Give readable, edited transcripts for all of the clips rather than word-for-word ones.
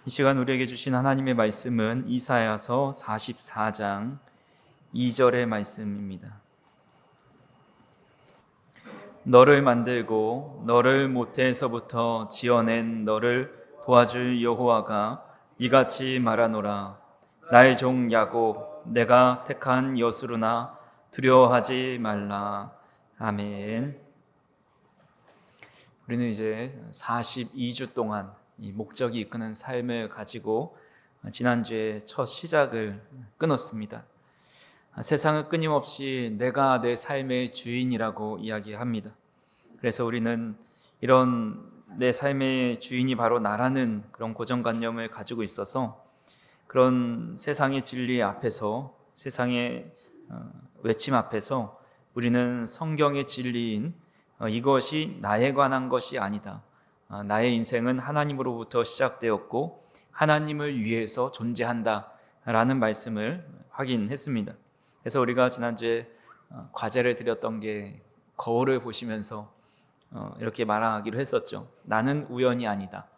이 시간 우리에게 주신 하나님의 말씀은 이사야서 44장 2절의 말씀입니다. 너를 만들고 너를 모태에서부터 지어낸 너를 도와줄 여호와가 이같이 말하노라. 나의 종 야곱, 내가 택한 여수르나 두려워하지 말라. 아멘. 우리는 이제 42주 동안 이 목적이 이끄는 삶을 가지고 지난주에 첫 시작을 끊었습니다. 세상은 끊임없이 내가 내 삶의 주인이라고 이야기합니다. 그래서 우리는 이런 내 삶의 주인이 바로 나라는 그런 고정관념을 가지고 있어서 그런 세상의 진리 앞에서, 세상의 외침 앞에서 우리는 성경의 진리인 이것이 나에 관한 것이 아니다, 나의 인생은 하나님으로부터 시작되었고 하나님을 위해서 존재한다 라는 말씀을 확인했습니다. 그래서 우리가 지난주에 과제를 드렸던 게 거울을 보시면서 이렇게 말하기로 했었죠. 나는 우연이 아니다.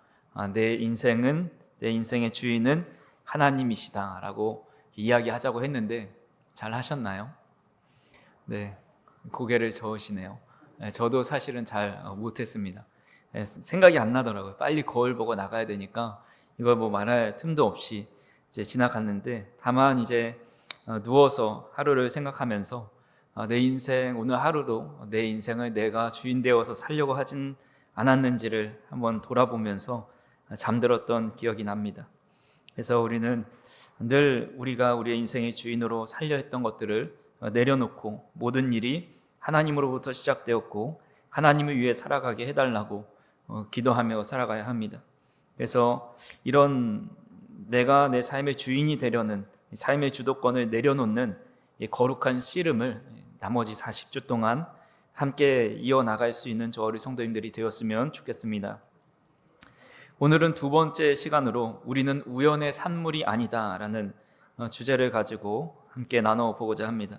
내 인생의 주인은 하나님이시다 라고 이야기하자고 했는데 잘 하셨나요? 네, 고개를 저으시네요. 저도 사실은 잘 못했습니다. 생각이 안 나더라고요. 빨리 거울 보고 나가야 되니까 이걸 말할 틈도 없이 이제 지나갔는데, 다만 이제 누워서 하루를 생각하면서 내 인생, 오늘 하루도 내 인생을 내가 주인 되어서 살려고 하진 않았는지를 한번 돌아보면서 잠들었던 기억이 납니다. 그래서 우리는 늘 우리가 우리의 인생의 주인으로 살려 했던 것들을 내려놓고 모든 일이 하나님으로부터 시작되었고 하나님을 위해 살아가게 해달라고 기도하며 살아가야 합니다. 그래서 이런 내가 내 삶의 주인이 되려는 삶의 주도권을 내려놓는 이 거룩한 씨름을 나머지 40주 동안 함께 이어나갈 수 있는 저 우리 성도님들이 되었으면 좋겠습니다. 오늘은 두 번째 시간으로 우리는 우연의 산물이 아니다 라는 주제를 가지고 함께 나눠보고자 합니다.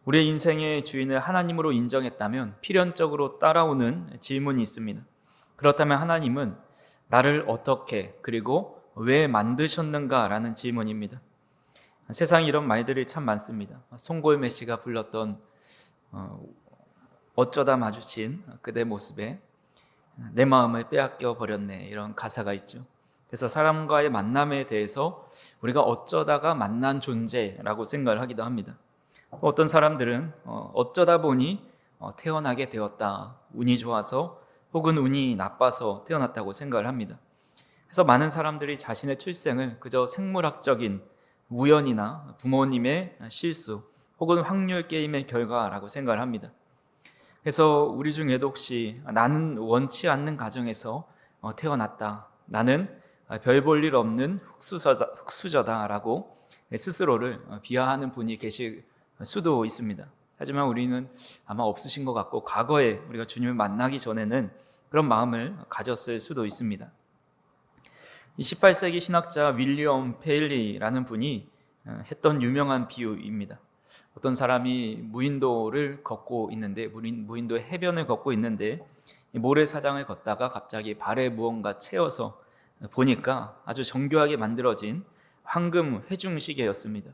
우리의 인생의 주인을 하나님으로 인정했다면 필연적으로 따라오는 질문이 있습니다. 그렇다면 하나님은 나를 어떻게 그리고 왜 만드셨는가 라는 질문입니다. 세상에 이런 말들이 참 많습니다. 송골매 씨가 불렀던 어쩌다 마주친 그대 모습에 내 마음을 빼앗겨 버렸네, 이런 가사가 있죠. 그래서 사람과의 만남에 대해서 우리가 어쩌다가 만난 존재라고 생각을 하기도 합니다. 어떤 사람들은 어쩌다 보니 태어나게 되었다, 운이 좋아서 혹은 운이 나빠서 태어났다고 생각을 합니다. 그래서 많은 사람들이 자신의 출생을 그저 생물학적인 우연이나 부모님의 실수 혹은 확률 게임의 결과라고 생각을 합니다. 그래서 우리 중에도 혹시 나는 원치 않는 가정에서 태어났다, 나는 별 볼 일 없는 흙수저다라고 스스로를 비하하는 분이 계실 수도 있습니다. 하지만 우리는 아마 없으신 것 같고 과거에 우리가 주님을 만나기 전에는 그런 마음을 가졌을 수도 있습니다. 이 18세기 신학자 윌리엄 페일리라는 분이 했던 유명한 비유입니다. 어떤 사람이 무인도를 걷고 있는데, 무인도의 해변을 걷고 있는데 모래사장을 걷다가 갑자기 발에 무언가 채워서 보니까 아주 정교하게 만들어진 황금 회중시계였습니다.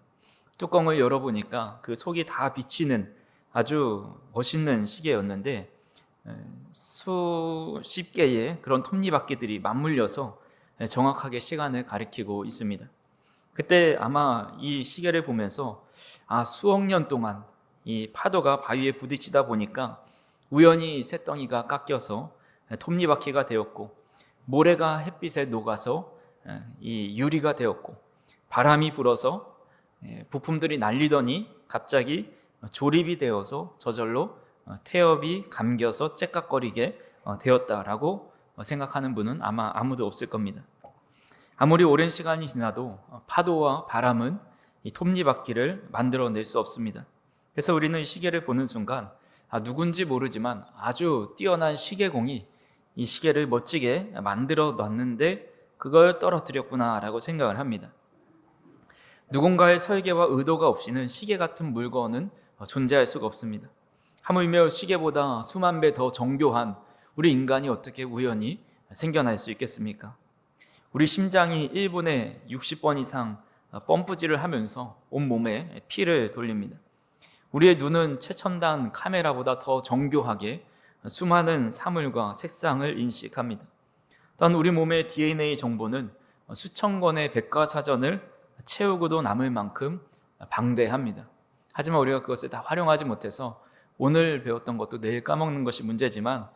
뚜껑을 열어보니까 그 속이 다 비치는 아주 멋있는 시계였는데 수십 개의 그런 톱니바퀴들이 맞물려서 정확하게 시간을 가리키고 있습니다. 그때 아마 이 시계를 보면서 수억 년 동안 이 파도가 바위에 부딪히다 보니까 우연히 쇳덩이가 깎여서 톱니바퀴가 되었고, 모래가 햇빛에 녹아서 이 유리가 되었고, 바람이 불어서 부품들이 날리더니 갑자기 조립이 되어서 저절로 태엽이 감겨서 째깍거리게 되었다라고 생각하는 분은 아마 아무도 없을 겁니다. 아무리 오랜 시간이 지나도 파도와 바람은 이 톱니바퀴를 만들어낼 수 없습니다. 그래서 우리는 이 시계를 보는 순간 누군지 모르지만 아주 뛰어난 시계공이 이 시계를 멋지게 만들어 놨는데 그걸 떨어뜨렸구나라고 생각을 합니다. 누군가의 설계와 의도가 없이는 시계 같은 물건은 존재할 수가 없습니다. 하물며 시계보다 수만 배 더 정교한 우리 인간이 어떻게 우연히 생겨날 수 있겠습니까? 우리 심장이 1분에 60번 이상 펌프질을 하면서 온몸에 피를 돌립니다. 우리의 눈은 최첨단 카메라보다 더 정교하게 수많은 사물과 색상을 인식합니다. 또한 우리 몸의 DNA 정보는 수천 권의 백과사전을 채우고도 남을 만큼 방대합니다. 하지만 우리가 그것을 다 활용하지 못해서 오늘 배웠던 것도 내일 까먹는 것이 문제지만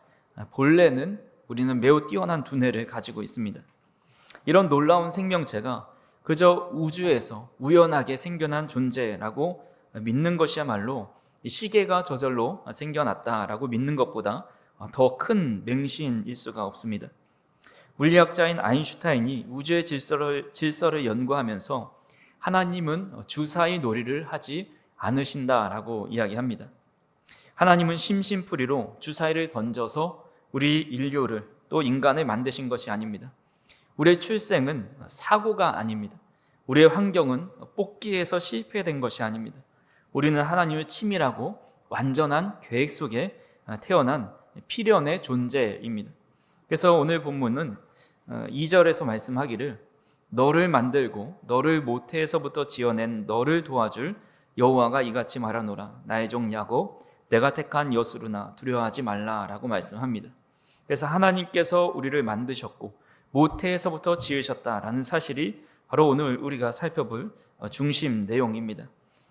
본래는 우리는 매우 뛰어난 두뇌를 가지고 있습니다. 이런 놀라운 생명체가 그저 우주에서 우연하게 생겨난 존재라고 믿는 것이야말로 시계가 저절로 생겨났다라고 믿는 것보다 더 큰 맹신일 수가 없습니다. 물리학자인 아인슈타인이 우주의 질서를 연구하면서 하나님은 주사위 놀이를 하지 않으신다라고 이야기합니다. 하나님은 심심풀이로 주사위를 던져서 우리 인류를 또 인간을 만드신 것이 아닙니다. 우리의 출생은 사고가 아닙니다. 우리의 환경은 뽑기에서 실패된 것이 아닙니다. 우리는 하나님의 치밀하고 완전한 계획 속에 태어난 필연의 존재입니다. 그래서 오늘 본문은 2절에서 말씀하기를 너를 만들고 너를 모태에서부터 지어낸 너를 도와줄 여호와가 이같이 말하노라 나의 종 야곱 내가 택한 여수르나 두려워하지 말라라고 말씀합니다. 그래서 하나님께서 우리를 만드셨고 모태에서부터 지으셨다라는 사실이 바로 오늘 우리가 살펴볼 중심 내용입니다.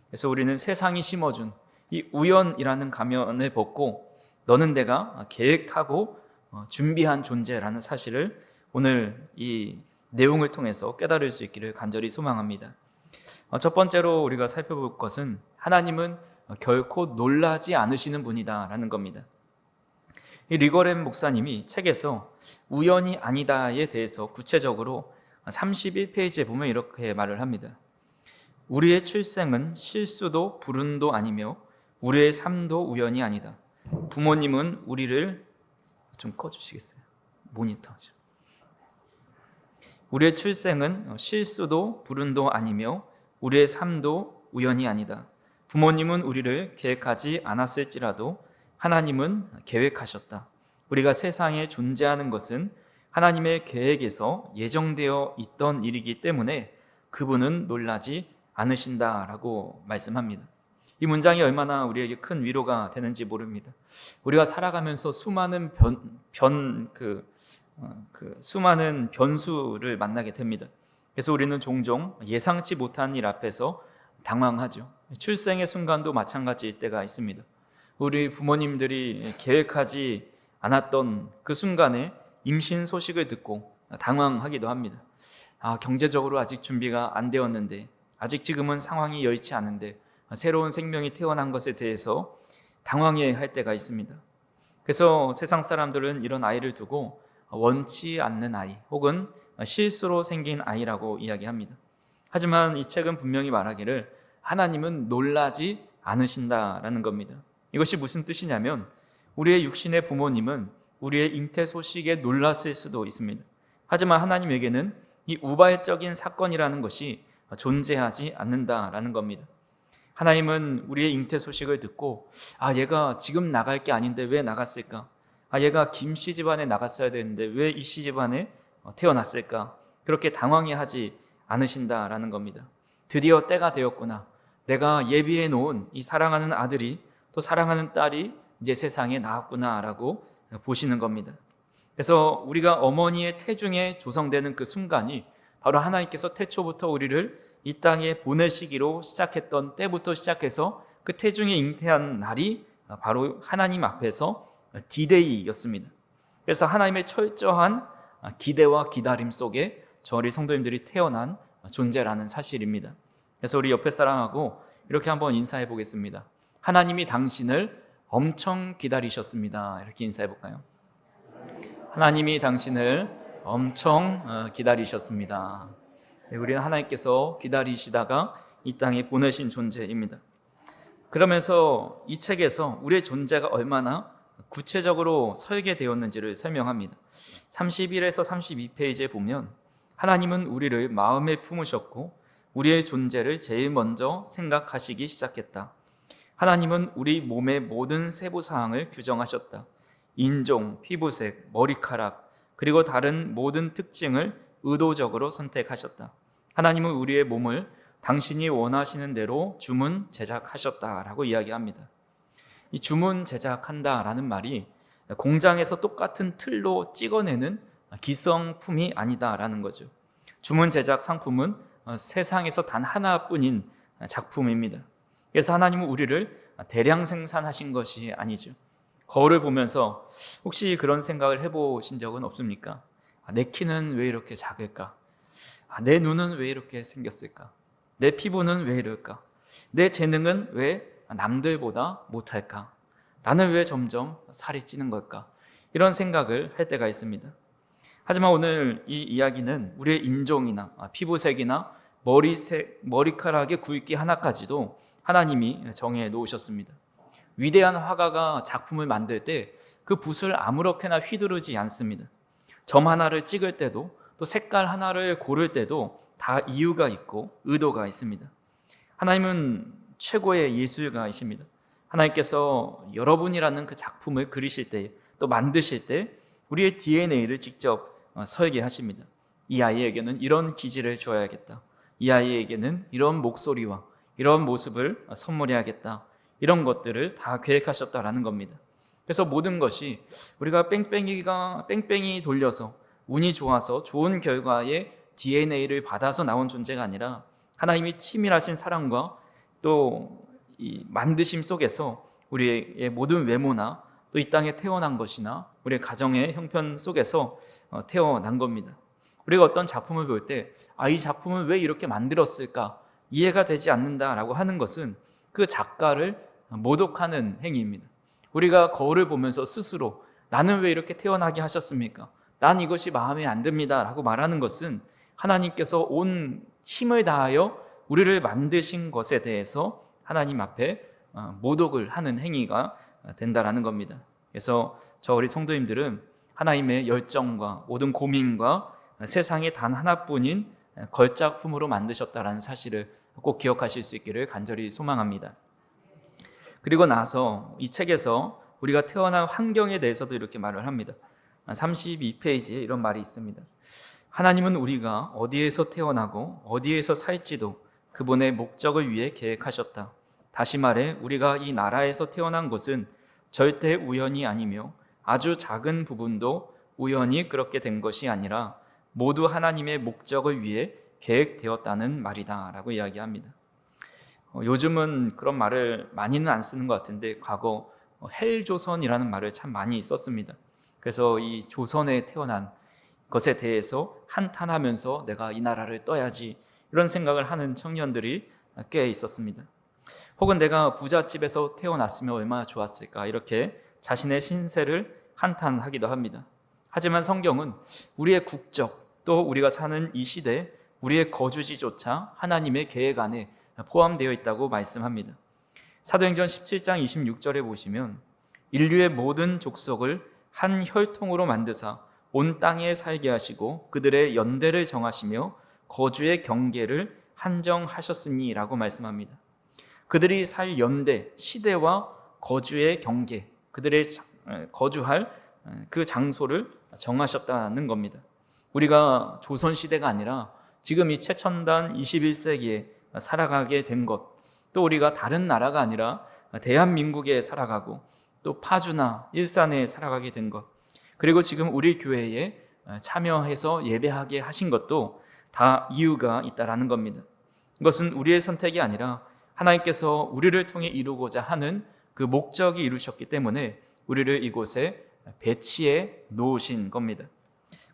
그래서 우리는 세상이 심어준 이 우연이라는 가면을 벗고 너는 내가 계획하고 준비한 존재라는 사실을 오늘 이 내용을 통해서 깨달을 수 있기를 간절히 소망합니다. 첫 번째로 우리가 살펴볼 것은 하나님은 결코 놀라지 않으시는 분이다라는 겁니다. 이 리거렘 목사님이 책에서 우연이 아니다에 대해서 구체적으로 31페이지에 보면 이렇게 말을 합니다. 우리의 출생은 실수도 불운도 아니며 우리의 삶도 우연이 아니다. 부모님은 우리를 좀 꺼주시겠어요? 모니터죠. 우리의 출생은 실수도 불운도 아니며 우리의 삶도 우연이 아니다. 부모님은 우리를 계획하지 않았을지라도 하나님은 계획하셨다. 우리가 세상에 존재하는 것은 하나님의 계획에서 예정되어 있던 일이기 때문에 그분은 놀라지 않으신다라고 말씀합니다. 이 문장이 얼마나 우리에게 큰 위로가 되는지 모릅니다. 우리가 살아가면서 수많은 수많은 변수를 만나게 됩니다. 그래서 우리는 종종 예상치 못한 일 앞에서 당황하죠. 출생의 순간도 마찬가지일 때가 있습니다. 우리 부모님들이 계획하지 않았던 그 순간에 임신 소식을 듣고 당황하기도 합니다. 경제적으로 아직 준비가 안 되었는데, 아직 지금은 상황이 여의치 않은데 새로운 생명이 태어난 것에 대해서 당황해 할 때가 있습니다. 그래서 세상 사람들은 이런 아이를 두고 원치 않는 아이 혹은 실수로 생긴 아이라고 이야기합니다. 하지만 이 책은 분명히 말하기를 하나님은 놀라지 않으신다라는 겁니다. 이것이 무슨 뜻이냐면 우리의 육신의 부모님은 우리의 잉태 소식에 놀랐을 수도 있습니다. 하지만 하나님에게는 이 우발적인 사건이라는 것이 존재하지 않는다라는 겁니다. 하나님은 우리의 잉태 소식을 듣고 얘가 지금 나갈 게 아닌데 왜 나갔을까? 얘가 김씨 집안에 나갔어야 되는데 왜 이 씨 집안에 태어났을까? 그렇게 당황해하지 않으신다라는 겁니다. 드디어 때가 되었구나. 내가 예비해 놓은 이 사랑하는 아들이 또 사랑하는 딸이 이제 세상에 나왔구나라고 보시는 겁니다. 그래서 우리가 어머니의 태중에 조성되는 그 순간이 바로 하나님께서 태초부터 우리를 이 땅에 보내시기로 시작했던 때부터 시작해서 그 태중에 잉태한 날이 바로 하나님 앞에서 디데이였습니다. 그래서 하나님의 철저한 기대와 기다림 속에 저희 성도님들이 태어난 존재라는 사실입니다. 그래서 우리 옆에 사람하고 이렇게 한번 인사해 보겠습니다. 하나님이 당신을 엄청 기다리셨습니다. 이렇게 인사해 볼까요? 하나님이 당신을 엄청 기다리셨습니다. 우리는 하나님께서 기다리시다가 이 땅에 보내신 존재입니다. 그러면서 이 책에서 우리의 존재가 얼마나 구체적으로 설계되었는지를 설명합니다. 31에서 32페이지에 보면 하나님은 우리를 마음에 품으셨고 우리의 존재를 제일 먼저 생각하시기 시작했다. 하나님은 우리 몸의 모든 세부사항을 규정하셨다. 인종, 피부색, 머리카락, 그리고 다른 모든 특징을 의도적으로 선택하셨다. 하나님은 우리의 몸을 당신이 원하시는 대로 주문 제작하셨다라고 이야기합니다. 이 주문 제작한다라는 말이 공장에서 똑같은 틀로 찍어내는 기성품이 아니다라는 거죠. 주문 제작 상품은 세상에서 단 하나뿐인 작품입니다. 그래서 하나님은 우리를 대량 생산하신 것이 아니죠. 거울을 보면서 혹시 그런 생각을 해보신 적은 없습니까? 내 키는 왜 이렇게 작을까? 내 눈은 왜 이렇게 생겼을까? 내 피부는 왜 이럴까? 내 재능은 왜 남들보다 못할까? 나는 왜 점점 살이 찌는 걸까? 이런 생각을 할 때가 있습니다. 하지만 오늘 이 이야기는 우리의 인종이나 피부색이나 머리카락의 굵기 하나까지도 하나님이 정해 놓으셨습니다. 위대한 화가가 작품을 만들 때 그 붓을 아무렇게나 휘두르지 않습니다. 점 하나를 찍을 때도 또 색깔 하나를 고를 때도 다 이유가 있고 의도가 있습니다. 하나님은 최고의 예술가이십니다. 하나님께서 여러분이라는 그 작품을 그리실 때 또 만드실 때 우리의 DNA를 직접 설계하십니다. 이 아이에게는 이런 기질을 주어야겠다. 이 아이에게는 이런 목소리와 이런 모습을 선물해야겠다. 이런 것들을 다 계획하셨다라는 겁니다. 그래서 모든 것이 우리가 뺑뺑이 돌려서 운이 좋아서 좋은 결과의 DNA를 받아서 나온 존재가 아니라 하나님이 치밀하신 사랑과 또 이 만드심 속에서 우리의 모든 외모나 또 이 땅에 태어난 것이나 우리의 가정의 형편 속에서 태어난 겁니다. 우리가 어떤 작품을 볼 때 이 작품을 왜 이렇게 만들었을까 이해가 되지 않는다라고 하는 것은 그 작가를 모독하는 행위입니다. 우리가 거울을 보면서 스스로 나는 왜 이렇게 태어나게 하셨습니까? 난 이것이 마음에 안 듭니다 라고 말하는 것은 하나님께서 온 힘을 다하여 우리를 만드신 것에 대해서 하나님 앞에 모독을 하는 행위가 된다라는 겁니다. 그래서 우리 성도님들은 하나님의 열정과 모든 고민과 세상에 단 하나뿐인 걸작품으로 만드셨다라는 사실을 꼭 기억하실 수 있기를 간절히 소망합니다. 그리고 나서 이 책에서 우리가 태어난 환경에 대해서도 이렇게 말을 합니다. 32페이지에 이런 말이 있습니다. 하나님은 우리가 어디에서 태어나고 어디에서 살지도 그분의 목적을 위해 계획하셨다. 다시 말해 우리가 이 나라에서 태어난 것은 절대 우연이 아니며 아주 작은 부분도 우연히 그렇게 된 것이 아니라 모두 하나님의 목적을 위해 계획되었다는 말이다 라고 이야기합니다. 요즘은 그런 말을 많이는 안 쓰는 것 같은데 과거 헬조선이라는 말을 참 많이 썼습니다. 그래서 이 조선에 태어난 것에 대해서 한탄하면서 내가 이 나라를 떠야지 이런 생각을 하는 청년들이 꽤 있었습니다. 혹은 내가 부잣집에서 태어났으면 얼마나 좋았을까 이렇게 자신의 신세를 한탄하기도 합니다. 하지만 성경은 우리의 국적 또 우리가 사는 이 시대 우리의 거주지조차 하나님의 계획 안에 포함되어 있다고 말씀합니다. 사도행전 17장 26절에 보시면 인류의 모든 족속을 한 혈통으로 만드사 온 땅에 살게 하시고 그들의 연대를 정하시며 거주의 경계를 한정하셨으니 라고 말씀합니다. 그들이 살 연대, 시대와 거주의 경계, 그들의 거주할 그 장소를 정하셨다는 겁니다. 우리가 조선시대가 아니라 지금 이 최첨단 21세기에 살아가게 된 것, 또 우리가 다른 나라가 아니라 대한민국에 살아가고 또 파주나 일산에 살아가게 된 것, 그리고 지금 우리 교회에 참여해서 예배하게 하신 것도 다 이유가 있다라는 겁니다. 이것은 우리의 선택이 아니라 하나님께서 우리를 통해 이루고자 하는 그 목적이 이루셨기 때문에 우리를 이곳에 배치해 놓으신 겁니다.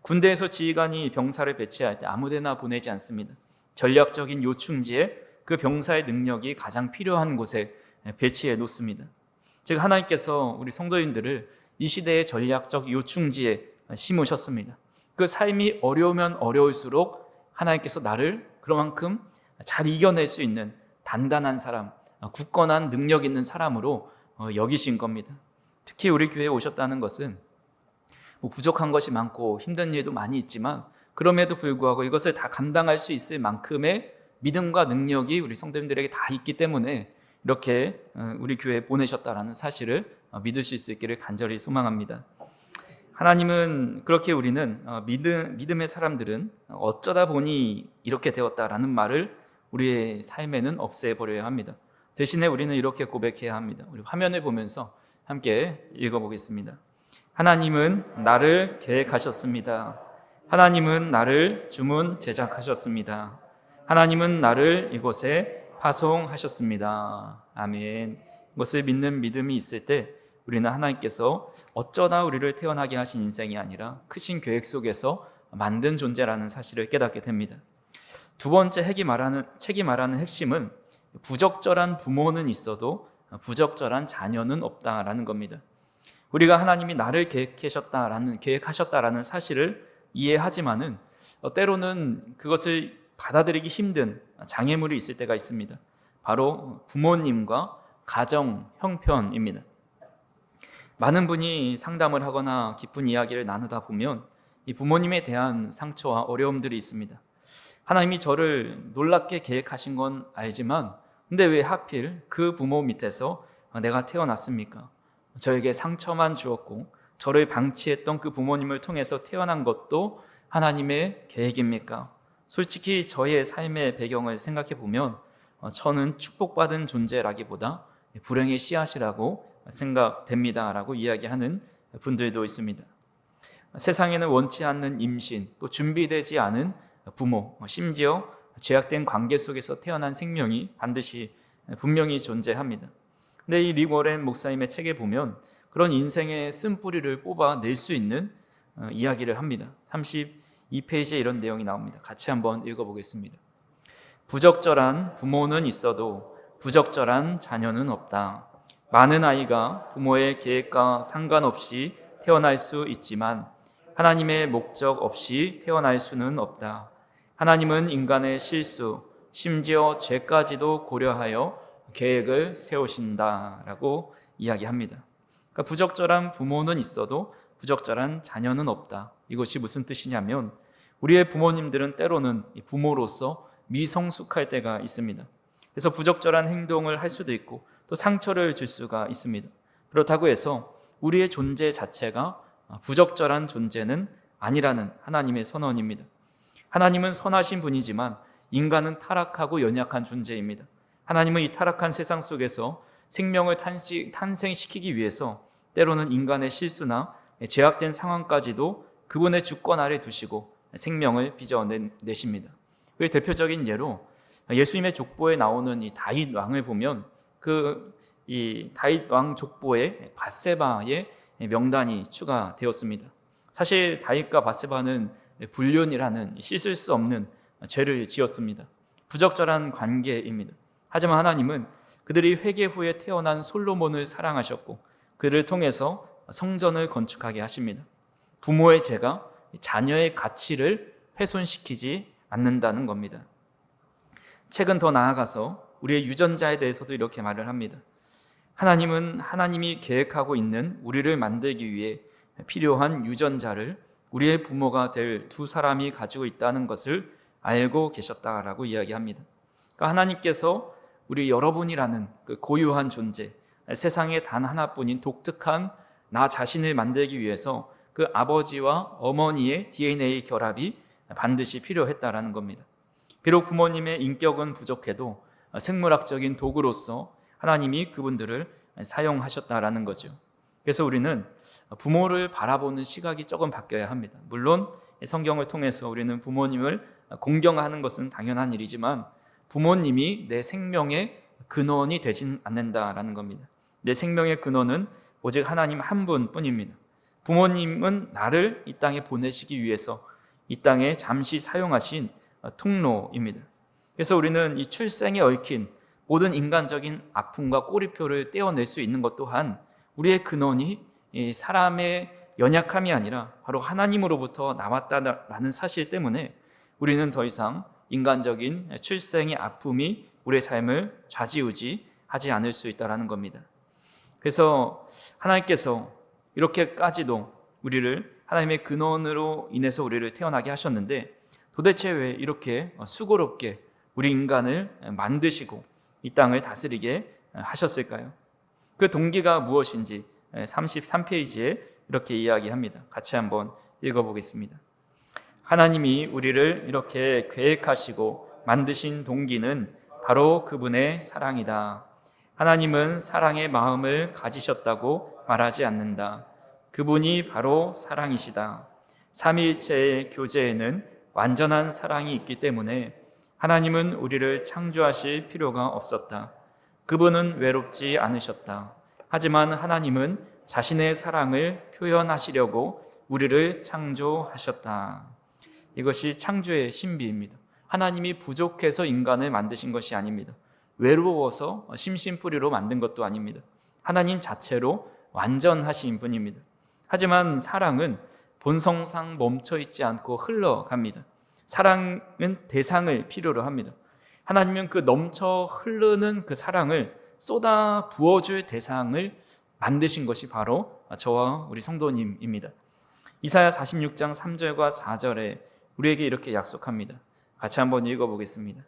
군대에서 지휘관이 병사를 배치할 때 아무데나 보내지 않습니다. 전략적인 요충지에 그 병사의 능력이 가장 필요한 곳에 배치해 놓습니다. 즉 하나님께서 우리 성도인들을 이 시대의 전략적 요충지에 심으셨습니다. 그 삶이 어려우면 어려울수록 하나님께서 나를 그만큼 잘 이겨낼 수 있는 단단한 사람, 굳건한 능력 있는 사람으로 여기신 겁니다. 특히 우리 교회에 오셨다는 것은 부족한 것이 많고 힘든 일도 많이 있지만 그럼에도 불구하고 이것을 다 감당할 수 있을 만큼의 믿음과 능력이 우리 성도님들에게 다 있기 때문에 이렇게 우리 교회에 보내셨다라는 사실을 믿으실 수 있기를 간절히 소망합니다. 하나님은 그렇게 우리는 믿음의 사람들은 어쩌다 보니 이렇게 되었다라는 말을 우리의 삶에는 없애버려야 합니다. 대신에 우리는 이렇게 고백해야 합니다. 우리 화면을 보면서 함께 읽어보겠습니다. 하나님은 나를 계획하셨습니다. 하나님은 나를 주문 제작하셨습니다. 하나님은 나를 이곳에 파송하셨습니다. 아멘. 이것을 믿는 믿음이 있을 때 우리는 하나님께서 어쩌다 우리를 태어나게 하신 인생이 아니라 크신 계획 속에서 만든 존재라는 사실을 깨닫게 됩니다. 두 번째 책이 말하는 핵심은 부적절한 부모는 있어도 부적절한 자녀는 없다라는 겁니다. 우리가 하나님이 나를 계획하셨다라는 사실을 이해하지만은 때로는 그것을 받아들이기 힘든 장애물이 있을 때가 있습니다. 바로 부모님과 가정 형편입니다. 많은 분이 상담을 하거나 깊은 이야기를 나누다 보면 이 부모님에 대한 상처와 어려움들이 있습니다. 하나님이 저를 놀랍게 계획하신 건 알지만 근데 왜 하필 그 부모 밑에서 내가 태어났습니까? 저에게 상처만 주었고 저를 방치했던 그 부모님을 통해서 태어난 것도 하나님의 계획입니까? 솔직히 저의 삶의 배경을 생각해 보면 저는 축복받은 존재라기보다 불행의 씨앗이라고 생각됩니다 라고 이야기하는 분들도 있습니다. 세상에는 원치 않는 임신, 또 준비되지 않은 부모, 심지어 죄악된 관계 속에서 태어난 생명이 반드시 분명히 존재합니다. 근데 이 릭 워렌 목사님의 책에 보면 그런 인생의 쓴뿌리를 뽑아낼 수 있는 이야기를 합니다. 32페이지에 이런 내용이 나옵니다. 같이 한번 읽어보겠습니다. 부적절한 부모는 있어도 부적절한 자녀는 없다. 많은 아이가 부모의 계획과 상관없이 태어날 수 있지만 하나님의 목적 없이 태어날 수는 없다. 하나님은 인간의 실수, 심지어 죄까지도 고려하여 계획을 세우신다라고 이야기합니다. 그러니까 부적절한 부모는 있어도 부적절한 자녀는 없다. 이것이 무슨 뜻이냐면 우리의 부모님들은 때로는 부모로서 미성숙할 때가 있습니다. 그래서 부적절한 행동을 할 수도 있고 또 상처를 줄 수가 있습니다. 그렇다고 해서 우리의 존재 자체가 부적절한 존재는 아니라는 하나님의 선언입니다. 하나님은 선하신 분이지만 인간은 타락하고 연약한 존재입니다. 하나님은 이 타락한 세상 속에서 생명을 탄생시키기 위해서 때로는 인간의 실수나 죄악된 상황까지도 그분의 주권 아래 두시고 생명을 빚어내십니다. 그 대표적인 예로 예수님의 족보에 나오는 이 다윗 왕을 보면 이 다윗 왕 족보에 밧세바의 명단이 추가되었습니다. 사실 다윗과 밧세바는 불륜이라는 씻을 수 없는 죄를 지었습니다. 부적절한 관계입니다. 하지만 하나님은 그들이 회개 후에 태어난 솔로몬을 사랑하셨고 그를 통해서 성전을 건축하게 하십니다. 부모의 죄가 자녀의 가치를 훼손시키지 않는다는 겁니다. 책은 더 나아가서 우리의 유전자에 대해서도 이렇게 말을 합니다. 하나님은 하나님이 계획하고 있는 우리를 만들기 위해 필요한 유전자를 우리의 부모가 될 두 사람이 가지고 있다는 것을 알고 계셨다라고 이야기합니다. 그러니까 하나님께서 우리 여러분이라는 그 고유한 존재, 세상에 단 하나뿐인 독특한 나 자신을 만들기 위해서 그 아버지와 어머니의 DNA 결합이 반드시 필요했다라는 겁니다. 비록 부모님의 인격은 부족해도 생물학적인 도구로서 하나님이 그분들을 사용하셨다라는 거죠. 그래서 우리는 부모를 바라보는 시각이 조금 바뀌어야 합니다. 물론 성경을 통해서 우리는 부모님을 공경하는 것은 당연한 일이지만 부모님이 내 생명의 근원이 되진 않는다라는 겁니다. 내 생명의 근원은 오직 하나님 한 분뿐입니다. 부모님은 나를 이 땅에 보내시기 위해서 이 땅에 잠시 사용하신 통로입니다. 그래서 우리는 이 출생에 얽힌 모든 인간적인 아픔과 꼬리표를 떼어낼 수 있는 것 또한 우리의 근원이 사람의 연약함이 아니라 바로 하나님으로부터 나왔다라는 사실 때문에 우리는 더 이상 인간적인 출생의 아픔이 우리의 삶을 좌지우지하지 않을 수 있다는 겁니다. 그래서 하나님께서 이렇게까지도 우리를 하나님의 근원으로 인해서 우리를 태어나게 하셨는데 도대체 왜 이렇게 수고롭게 우리 인간을 만드시고 이 땅을 다스리게 하셨을까요? 그 동기가 무엇인지 33페이지에 이렇게 이야기합니다. 같이 한번 읽어보겠습니다. 하나님이 우리를 이렇게 계획하시고 만드신 동기는 바로 그분의 사랑이다. 하나님은 사랑의 마음을 가지셨다고 말하지 않는다. 그분이 바로 사랑이시다. 삼위일체의 교제에는 완전한 사랑이 있기 때문에 하나님은 우리를 창조하실 필요가 없었다. 그분은 외롭지 않으셨다. 하지만 하나님은 자신의 사랑을 표현하시려고 우리를 창조하셨다. 이것이 창조의 신비입니다. 하나님이 부족해서 인간을 만드신 것이 아닙니다. 외로워서 심심풀이로 만든 것도 아닙니다. 하나님 자체로 완전하신 분입니다. 하지만 사랑은 본성상 멈춰 있지 않고 흘러갑니다. 사랑은 대상을 필요로 합니다. 하나님은 그 넘쳐 흐르는 그 사랑을 쏟아 부어줄 대상을 만드신 것이 바로 저와 우리 성도님입니다. 이사야 46장 3절과 4절에 우리에게 이렇게 약속합니다. 같이 한번 읽어보겠습니다.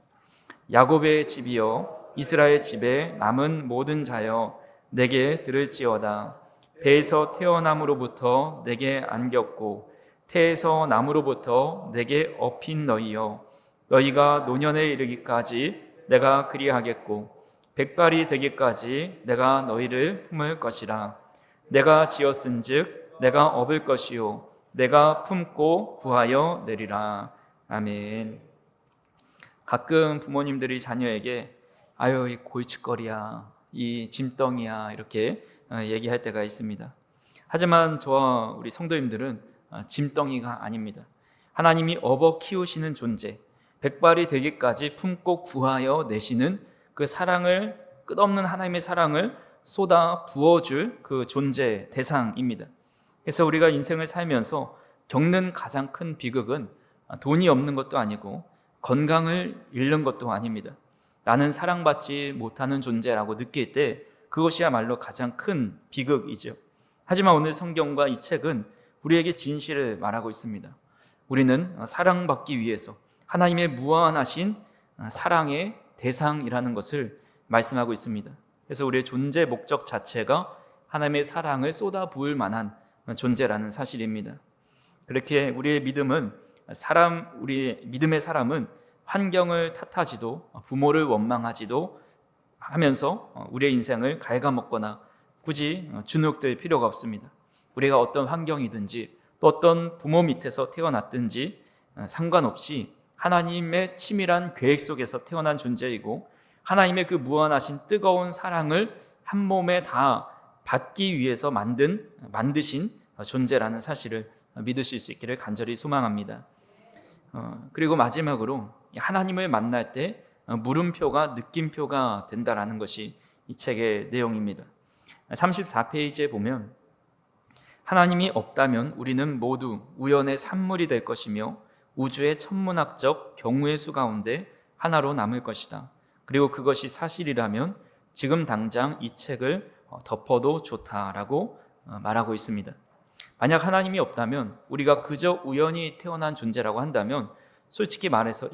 야곱의 집이여 이스라엘 집에 남은 모든 자여 내게 들을지어다. 배에서 태어남으로부터 내게 안겼고 태에서 남으로부터 내게 업힌 너희여 너희가 노년에 이르기까지 내가 그리하겠고 백발이 되기까지 내가 너희를 품을 것이라. 내가 지었은즉 내가 업을 것이요 내가 품고 구하여 내리라. 아멘. 가끔 부모님들이 자녀에게 아유 이 골칫거리야 이 짐덩이야 이렇게 얘기할 때가 있습니다. 하지만 저와 우리 성도님들은 짐덩이가 아닙니다. 하나님이 업어 키우시는 존재, 백발이 되기까지 품고 구하여 내시는 그 사랑을, 끝없는 하나님의 사랑을 쏟아 부어줄 그 존재, 대상입니다. 그래서 우리가 인생을 살면서 겪는 가장 큰 비극은 돈이 없는 것도 아니고 건강을 잃는 것도 아닙니다. 나는 사랑받지 못하는 존재라고 느낄 때 그것이야말로 가장 큰 비극이죠. 하지만 오늘 성경과 이 책은 우리에게 진실을 말하고 있습니다. 우리는 사랑받기 위해서 하나님의 무한하신 사랑의 대상이라는 것을 말씀하고 있습니다. 그래서 우리의 존재 목적 자체가 하나님의 사랑을 쏟아 부을 만한 존재라는 사실입니다. 그렇게 우리의 믿음의 사람은 환경을 탓하지도 부모를 원망하지도 하면서 우리의 인생을 갉아먹거나 굳이 주눅들 필요가 없습니다. 우리가 어떤 환경이든지 또 어떤 부모 밑에서 태어났든지 상관없이 하나님의 치밀한 계획 속에서 태어난 존재이고 하나님의 그 무한하신 뜨거운 사랑을 한 몸에 다 받기 위해서 만드신 존재라는 사실을 믿으실 수 있기를 간절히 소망합니다. 그리고 마지막으로 하나님을 만날 때 물음표가 느낌표가 된다라는 것이 이 책의 내용입니다. 34페이지에 보면 하나님이 없다면 우리는 모두 우연의 산물이 될 것이며 우주의 천문학적 경우의 수 가운데 하나로 남을 것이다. 그리고 그것이 사실이라면 지금 당장 이 책을 덮어도 좋다라고 말하고 있습니다. 만약 하나님이 없다면 우리가 그저 우연히 태어난 존재라고 한다면 솔직히 말해서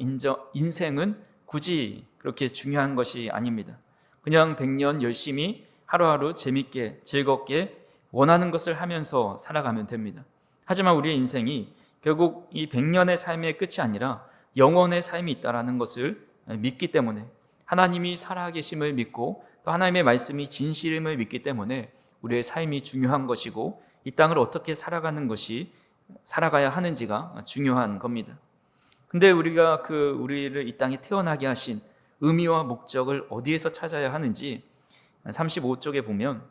인생은 굳이 그렇게 중요한 것이 아닙니다. 그냥 100년 열심히 하루하루 재밌게 즐겁게 원하는 것을 하면서 살아가면 됩니다. 하지만 우리의 인생이 결국 이 100년의 삶의 끝이 아니라 영원의 삶이 있다는 것을 믿기 때문에 하나님이 살아계심을 믿고 또 하나님의 말씀이 진실임을 믿기 때문에 우리의 삶이 중요한 것이고 이 땅을 어떻게 살아가야 하는지가 중요한 겁니다. 근데 우리가 우리를 이 땅에 태어나게 하신 의미와 목적을 어디에서 찾아야 하는지 35쪽에 보면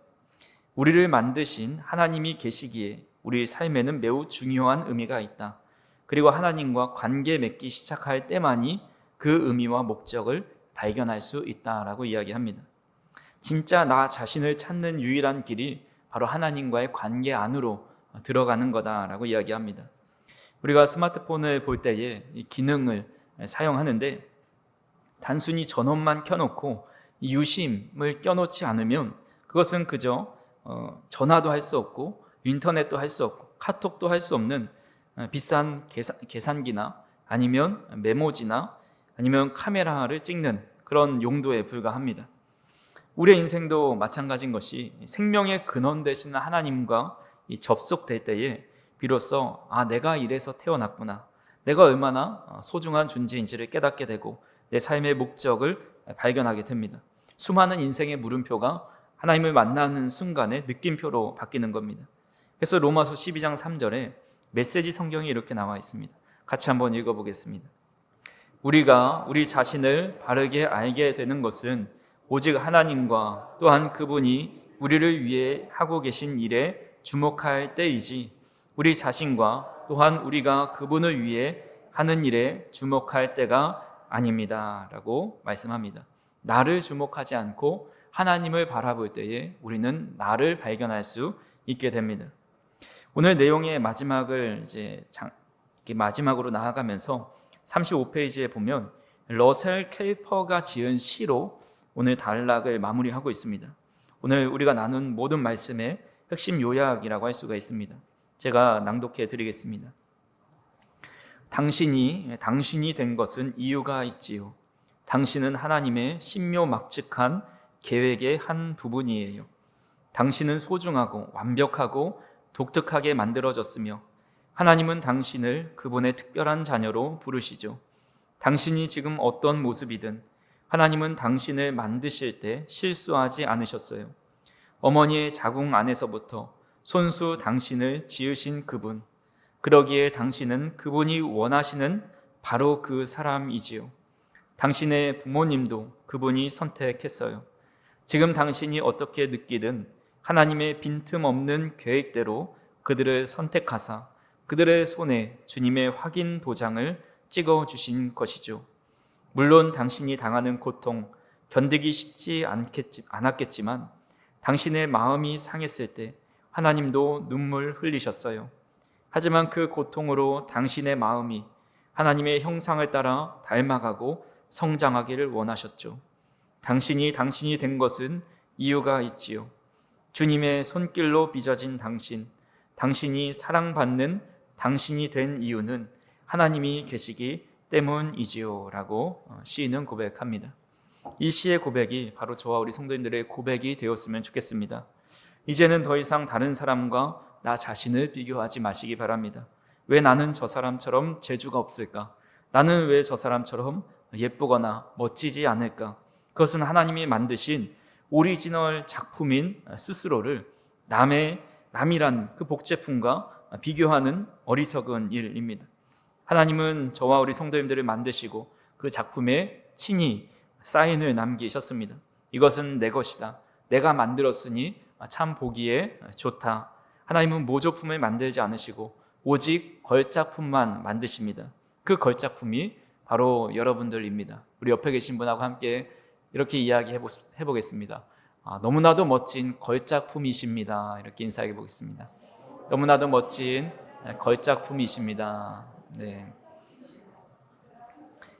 우리를 만드신 하나님이 계시기에 우리 삶에는 매우 중요한 의미가 있다. 그리고 하나님과 관계 맺기 시작할 때만이 그 의미와 목적을 발견할 수 있다라고 이야기합니다. 진짜 나 자신을 찾는 유일한 길이 바로 하나님과의 관계 안으로 들어가는 거다라고 이야기합니다. 우리가 스마트폰을 볼 때에 이 기능을 사용하는데 단순히 전원만 켜놓고 유심을 껴놓지 않으면 그것은 그저 전화도 할 수 없고 인터넷도 할 수 없고 카톡도 할 수 없는 비싼 계산기나 아니면 메모지나 아니면 카메라를 찍는 그런 용도에 불과합니다. 우리의 인생도 마찬가지인 것이 생명의 근원 되시는 하나님과 접속될 때에 비로소 내가 이래서 태어났구나, 내가 얼마나 소중한 존재인지를 깨닫게 되고 내 삶의 목적을 발견하게 됩니다. 수많은 인생의 물음표가 하나님을 만나는 순간에 느낌표로 바뀌는 겁니다. 그래서 로마서 12장 3절에 메시지 성경이 이렇게 나와 있습니다. 같이 한번 읽어보겠습니다. 우리가 우리 자신을 바르게 알게 되는 것은 오직 하나님과 또한 그분이 우리를 위해 하고 계신 일에 주목할 때이지, 우리 자신과 또한 우리가 그분을 위해 하는 일에 주목할 때가 아닙니다 라고 말씀합니다. 나를 주목하지 않고 하나님을 바라볼 때에 우리는 나를 발견할 수 있게 됩니다. 오늘 내용의 마지막을 마지막으로 나아가면서 35페이지에 보면 러셀 켈퍼가 지은 시로 오늘 단락을 마무리하고 있습니다. 오늘 우리가 나눈 모든 말씀의 핵심 요약이라고 할 수가 있습니다. 제가 낭독해 드리겠습니다. 당신이 된 것은 이유가 있지요. 당신은 하나님의 신묘막측한 계획의 한 부분이에요. 당신은 소중하고 완벽하고 독특하게 만들어졌으며 하나님은 당신을 그분의 특별한 자녀로 부르시죠. 당신이 지금 어떤 모습이든 하나님은 당신을 만드실 때 실수하지 않으셨어요. 어머니의 자궁 안에서부터 손수 당신을 지으신 그분, 그러기에 당신은 그분이 원하시는 바로 그 사람이지요. 당신의 부모님도 그분이 선택했어요. 지금 당신이 어떻게 느끼든 하나님의 빈틈없는 계획대로 그들을 선택하사 그들의 손에 주님의 확인 도장을 찍어주신 것이죠. 물론 당신이 당하는 고통, 견디기 쉽지 않았겠지만 당신의 마음이 상했을 때 하나님도 눈물 흘리셨어요. 하지만 그 고통으로 당신의 마음이 하나님의 형상을 따라 닮아가고 성장하기를 원하셨죠. 당신이 된 것은 이유가 있지요. 주님의 손길로 빚어진 당신이 사랑받는 당신이 된 이유는 하나님이 계시기 때문이지요 라고 시인은 고백합니다. 이 시의 고백이 바로 저와 우리 성도님들의 고백이 되었으면 좋겠습니다. 이제는 더 이상 다른 사람과 나 자신을 비교하지 마시기 바랍니다. 왜 나는 저 사람처럼 재주가 없을까? 나는 왜 저 사람처럼 예쁘거나 멋지지 않을까? 그것은 하나님이 만드신 오리지널 작품인 스스로를 남이란 그 복제품과 비교하는 어리석은 일입니다. 하나님은 저와 우리 성도님들을 만드시고 그 작품에 친히 사인을 남기셨습니다. 이것은 내 것이다. 내가 만들었으니 참 보기에 좋다. 하나님은 모조품을 만들지 않으시고 오직 걸작품만 만드십니다. 그 걸작품이 바로 여러분들입니다. 우리 옆에 계신 분하고 함께 이렇게 이야기해 보겠습니다. 너무나도 멋진 걸작품이십니다. 이렇게 인사해 보겠습니다. 너무나도 멋진 걸작품이십니다. 네.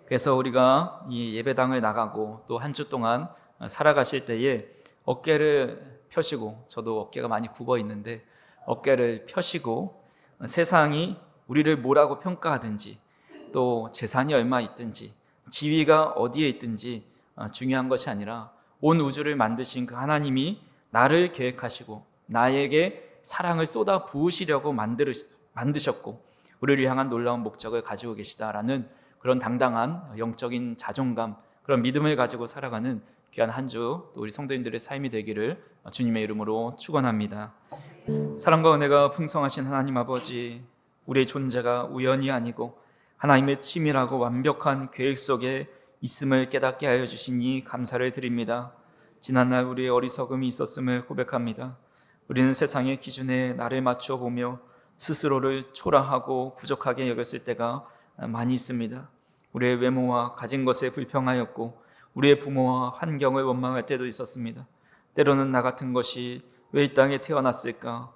그래서 우리가 이 예배당을 나가고 또 한 주 동안 살아가실 때에 어깨를 펴시고, 저도 어깨가 많이 굽어 있는데 어깨를 펴시고, 세상이 우리를 뭐라고 평가하든지 또 재산이 얼마 있든지 지위가 어디에 있든지 중요한 것이 아니라 온 우주를 만드신 그 하나님이 나를 계획하시고 나에게 사랑을 쏟아 부으시려고 만드셨고 우리를 향한 놀라운 목적을 가지고 계시다라는 그런 당당한 영적인 자존감, 그런 믿음을 가지고 살아가는 귀한 한 주 또 우리 성도님들의 삶이 되기를 주님의 이름으로 축원합니다. 사랑과 은혜가 풍성하신 하나님 아버지, 우리의 존재가 우연이 아니고 하나님의 치밀하고 완벽한 계획 속에 있음을 깨닫게 하여 주시니 감사를 드립니다. 지난날 우리의 어리석음이 있었음을 고백합니다. 우리는 세상의 기준에 나를 맞추어 보며 스스로를 초라하고 부족하게 여겼을 때가 많이 있습니다. 우리의 외모와 가진 것에 불평하였고 우리의 부모와 환경을 원망할 때도 있었습니다. 때로는 나 같은 것이 왜 이 땅에 태어났을까?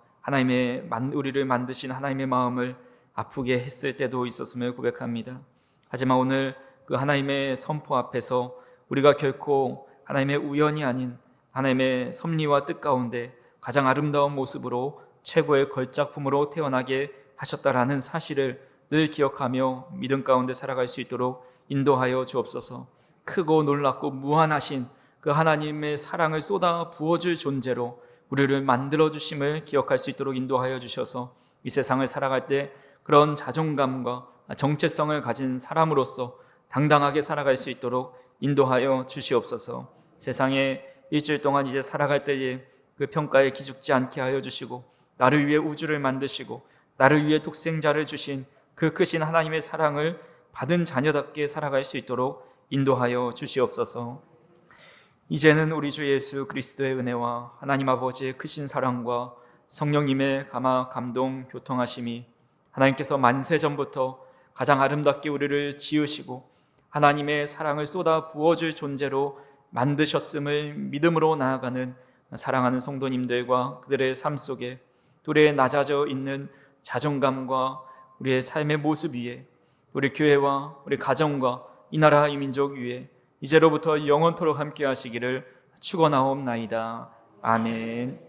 우리를 만드신 하나님의 마음을 아프게 했을 때도 있었음을 고백합니다. 하지만 오늘 그 하나님의 선포 앞에서 우리가 결코 하나님의 우연이 아닌 하나님의 섭리와 뜻 가운데 가장 아름다운 모습으로 최고의 걸작품으로 태어나게 하셨다라는 사실을 늘 기억하며 믿음 가운데 살아갈 수 있도록 인도하여 주옵소서. 크고 놀랍고 무한하신 그 하나님의 사랑을 쏟아 부어줄 존재로 우리를 만들어 주심을 기억할 수 있도록 인도하여 주셔서 이 세상을 살아갈 때 그런 자존감과 정체성을 가진 사람으로서 당당하게 살아갈 수 있도록 인도하여 주시옵소서. 세상에 일주일 동안 이제 살아갈 때에 그 평가에 기죽지 않게 하여 주시고, 나를 위해 우주를 만드시고 나를 위해 독생자를 주신 그 크신 하나님의 사랑을 받은 자녀답게 살아갈 수 있도록 인도하여 주시옵소서. 이제는 우리 주 예수 그리스도의 은혜와 하나님 아버지의 크신 사랑과 성령님의 감화 감동 교통하심이, 하나님께서 만세 전부터 가장 아름답게 우리를 지으시고 하나님의 사랑을 쏟아 부어줄 존재로 만드셨음을 믿음으로 나아가는 사랑하는 성도님들과 그들의 삶 속에 우리의 낮아져 있는 자존감과 우리의 삶의 모습 위에, 우리 교회와 우리 가정과 이 나라 이 민족 위에 이제로부터 영원토록 함께 하시기를 축원하옵나이다. 아멘.